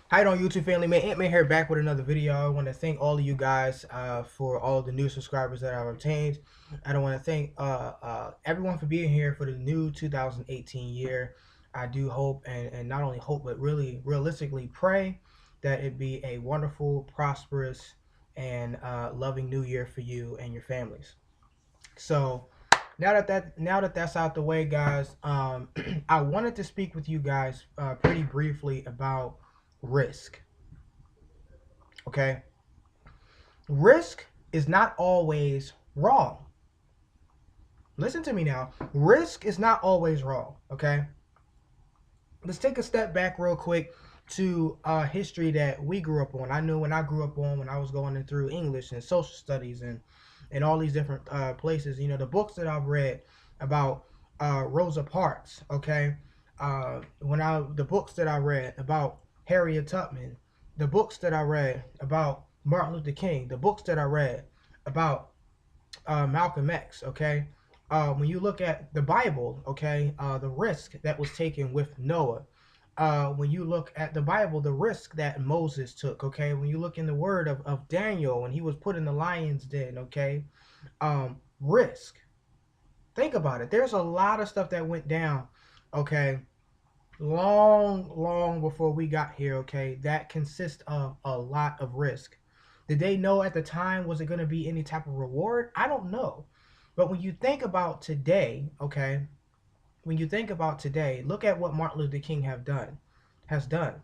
How you doing, YouTube family? Man, Ant-Man here, back with another video. I want to thank all of you guys for all the new subscribers that I've obtained. I want to thank everyone for being here for the new 2018 year. I do hope, and not only hope, but really realistically pray that it be a wonderful, prosperous, and loving new year for you and your families. So now that that's out the way, guys, I wanted to speak with you guys pretty briefly about risk. Okay, risk is not always wrong. Listen to me now. Risk is not always wrong. Okay, let's take a step back real quick to history that we grew up on. I knew when I grew up on, when I was going through English and social studies and all these different places. You know, the books that I've read about Rosa Parks. Okay, the books that I read about Harriet Tubman, the books that I read about Martin Luther King, the books that I read about Malcolm X. Okay, when you look at the Bible, okay, the risk that was taken with Noah. When you look at the Bible, the risk that Moses took, okay, when you look in the word of Daniel when he was put in the lion's den, okay, risk. Think about it. There's a lot of stuff that went down, okay, long before we got here, okay, that consists of a lot of risk. Did they know at the time, was it going to be any type of reward? I don't know. But when you think about today, okay, when you think about today, look at what Martin Luther King has done.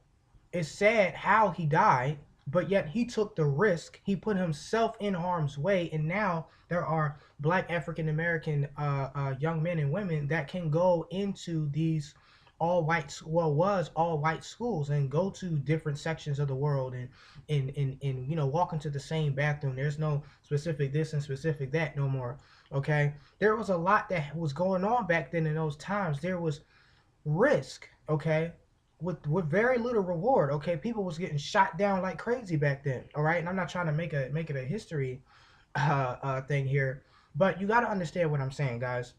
It's sad how he died, but yet he took the risk. He put himself in harm's way, and now there are Black African American young men and women that can go into these was all white schools and go to different sections of the world and walk into the same bathroom. There's no specific this and specific that no more. Okay, there was a lot that was going on back then in those times. There was risk. Okay, with very little reward. Okay, people was getting shot down like crazy back then. All right, and I'm not trying to make it a history thing here, but you got to understand what I'm saying, guys.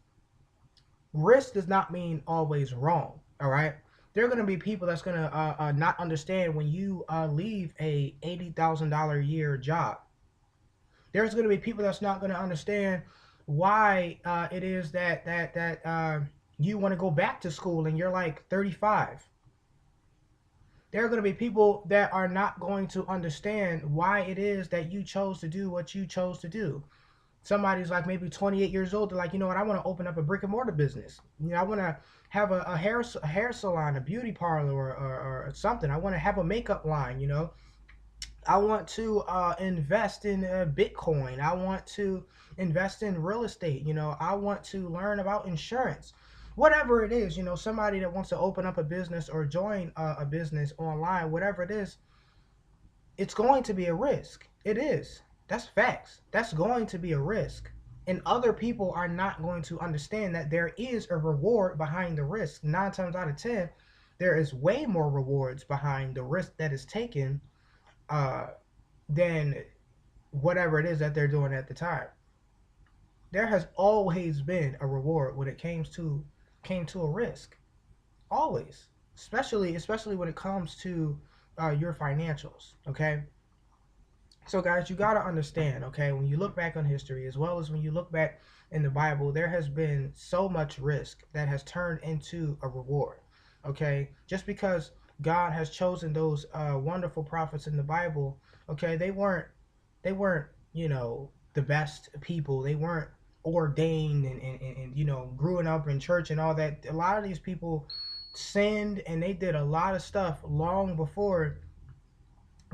Risk does not mean always wrong. All right, there are going to be people that's going to not understand when you leave a $80,000 a year job. There's going to be people that's not going to understand why it is that you want to go back to school and you're like 35. There are going to be people that are not going to understand why it is that you chose to do what you chose to do. Somebody's like maybe 28 years old. They're like, you know what? I want to open up a brick and mortar business. You know, I want to have a hair salon, a beauty parlor, or something. I want to have a makeup line. You know, I want to invest in Bitcoin. I want to invest in real estate. You know, I want to learn about insurance. Whatever it is, you know, somebody that wants to open up a business or join a business online, whatever it is, it's going to be a risk. It is. That's facts. That's going to be a risk. And other people are not going to understand that there is a reward behind the risk. 9 times out of 10, there is way more rewards behind the risk that is taken uh, than whatever it is that they're doing at the time. There has always been a reward when it came to a risk. Always, especially when it comes to your financials. Okay, so guys, you got to understand, okay, when you look back on history as well as when you look back in the Bible, there has been so much risk that has turned into a reward. Okay, just because God has chosen those wonderful prophets in the Bible, okay, they weren't the best people. They weren't ordained and growing up in church and all that. A lot of these people sinned and they did a lot of stuff long before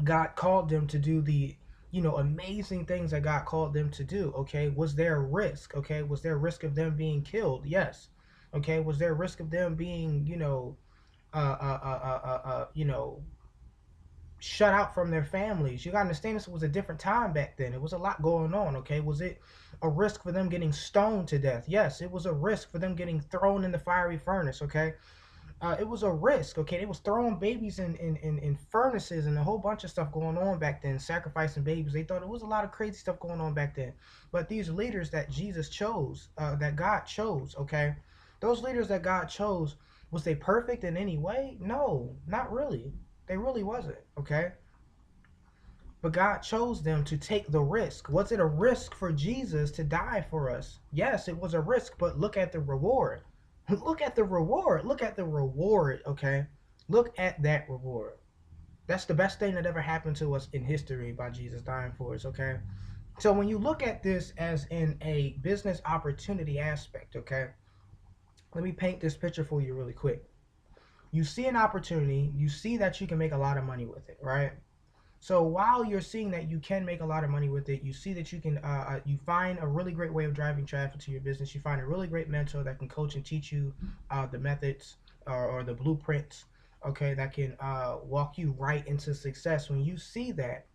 God called them to do the amazing things that God called them to do. Okay, was there a risk? Okay, was there a risk of them being killed? Yes. Okay, was there a risk of them being shut out from their families? You gotta understand, this was a different time back then. It was a lot going on. Okay, was it a risk for them getting stoned to death? Yes, it was a risk for them getting thrown in the fiery furnace. Okay, it was a risk. Okay, they was throwing babies in furnaces and a whole bunch of stuff going on back then, sacrificing babies. They thought it was a lot of crazy stuff going on back then. But these leaders that Jesus chose, that God chose, okay, those leaders that God chose, was they perfect in any way? No, not really. They really wasn't, okay? But God chose them to take the risk. Was it a risk for Jesus to die for us? Yes, it was a risk, but look at the reward. Look at the reward. Look at the reward, okay? Look at that reward. That's the best thing that ever happened to us in history by Jesus dying for us, okay? So when you look at this as in a business opportunity aspect, okay? Let me paint this picture for you really quick. You see an opportunity, you see that you can make a lot of money with it, right? So while you're seeing that you can make a lot of money with it, you see that you can, you find a really great way of driving traffic to your business. You find a really great mentor that can coach and teach you the methods or the blueprints, okay, that can walk you right into success. When you see that,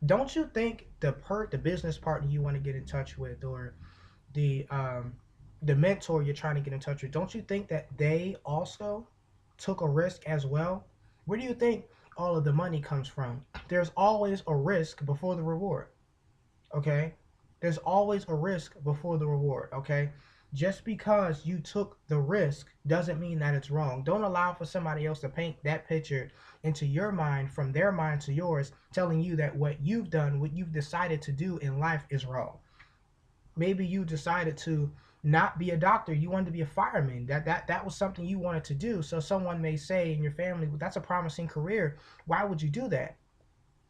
don't you think the business partner you want to get in touch with, or the um, the mentor you're trying to get in touch with, don't you think that they also took a risk as well? Where do you think all of the money comes from? There's always a risk before the reward, okay? There's always a risk before the reward, okay? Just because you took the risk doesn't mean that it's wrong. Don't allow for somebody else to paint that picture into your mind, from their mind to yours, telling you that what you've done, what you've decided to do in life is wrong. Maybe you decided to not be a doctor, you wanted to be a fireman. That was something you wanted to do. So someone may say in your family, well, that's a promising career, why would you do that?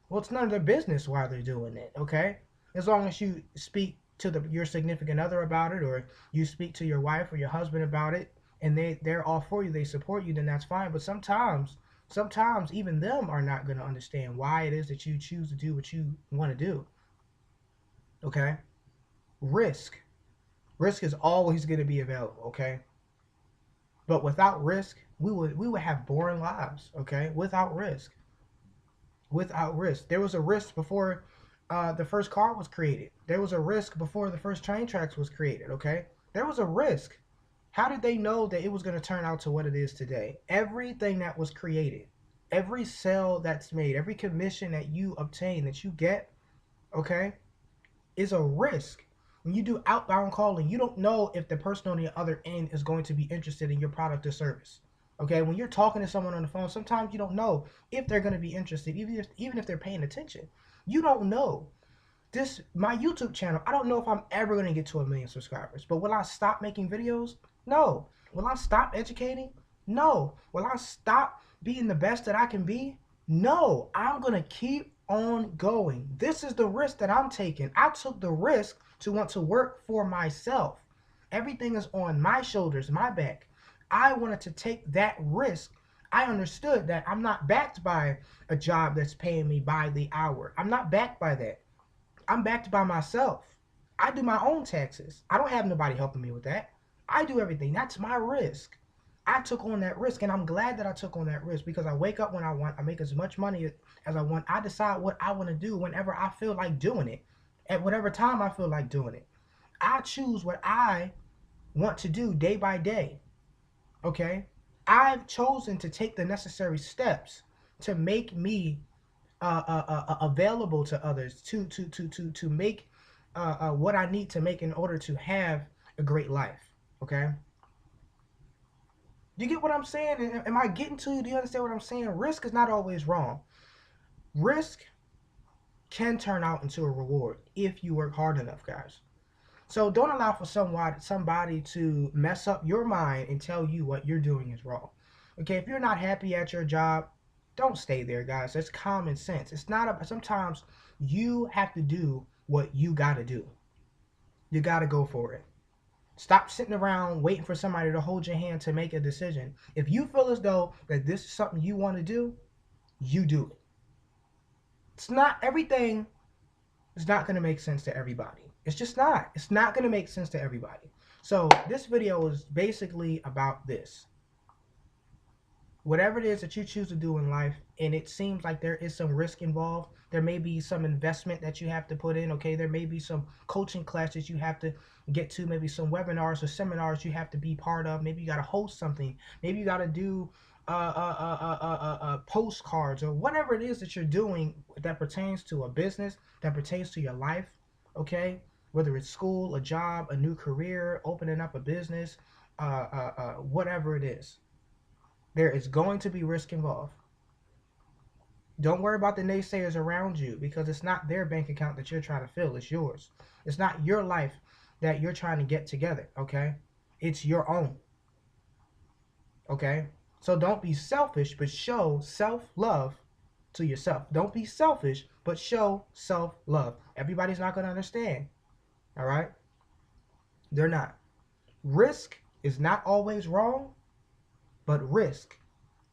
Well, it's none of their business why they're doing it, okay? As long as you speak to your significant other about it, or you speak to your wife or your husband about it, and they're all for you, they support you, then that's fine. But sometimes even them are not going to understand why it is that you choose to do what you want to do, okay? Risk. Risk is always going to be available, okay? But without risk, we would have boring lives, okay? Without risk. There was a risk before the first car was created. There was a risk before the first train tracks was created, okay? There was a risk. How did they know that it was going to turn out to what it is today? Everything that was created, every sale that's made, every commission that you obtain, that you get, okay, is a risk. When you do outbound calling, you don't know if the person on the other end is going to be interested in your product or service. Okay, when you're talking to someone on the phone, sometimes you don't know if they're going to be interested, even if they're paying attention. You don't know. This my YouTube channel, I don't know if I'm ever going to get to 1 million subscribers. But will I stop making videos? No. Will I stop educating? No. Will I stop being the best that I can be? No. I'm going to keep on going. This is the risk that I'm taking. I took the risk to want to work for myself. Everything is on my shoulders, my back. I wanted to take that risk. I understood that I'm not backed by a job that's paying me by the hour. I'm not backed by that. I'm backed by myself. I do my own taxes. I don't have nobody helping me with that. I do everything. That's my risk. I took on that risk, and I'm glad that I took on that risk, because I wake up when I want. I make as much money as I want. I decide what I want to do whenever I feel like doing it, at whatever time I feel like doing it. I choose what I want to do day by day. Okay? I've chosen to take the necessary steps to make me available to others, to make what I need to make in order to have a great life. Okay, you get what I'm saying? Am I getting to you? Do you understand what I'm saying? Risk is not always wrong. Risk can turn out into a reward if you work hard enough, guys. So don't allow for somebody to mess up your mind and tell you what you're doing is wrong. Okay, if you're not happy at your job, don't stay there, guys. That's common sense. It's not a, sometimes you have to do what you got to do. You got to go for it. Stop sitting around waiting for somebody to hold your hand to make a decision. If you feel as though that this is something you want to do, you do it. It's not everything is not going to make sense to everybody. It's just not. It's not going to make sense to everybody. So this video is basically about this. Whatever it is that you choose to do in life, and it seems like there is some risk involved, there may be some investment that you have to put in, okay? There may be some coaching classes you have to get to, maybe some webinars or seminars you have to be part of. Maybe you got to host something. Maybe you got to do postcards, or whatever it is that you're doing that pertains to a business, that pertains to your life, okay? Whether it's school, a job, a new career, opening up a business, whatever it is, there is going to be risk involved. Don't worry about the naysayers around you, because it's not their bank account that you're trying to fill. It's yours. It's not your life that you're trying to get together, okay? It's your own, okay? So don't be selfish, but show self-love to yourself. Don't be selfish, but show self-love. Everybody's not going to understand, all right? They're not. Risk is not always wrong, but risk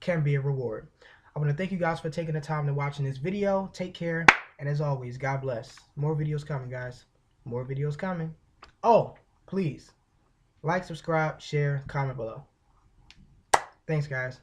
can be a reward. I want to thank you guys for taking the time to watching this video. Take care, and as always, God bless. More videos coming, guys. More videos coming. Oh, please like, subscribe, share, comment below. Thanks, guys.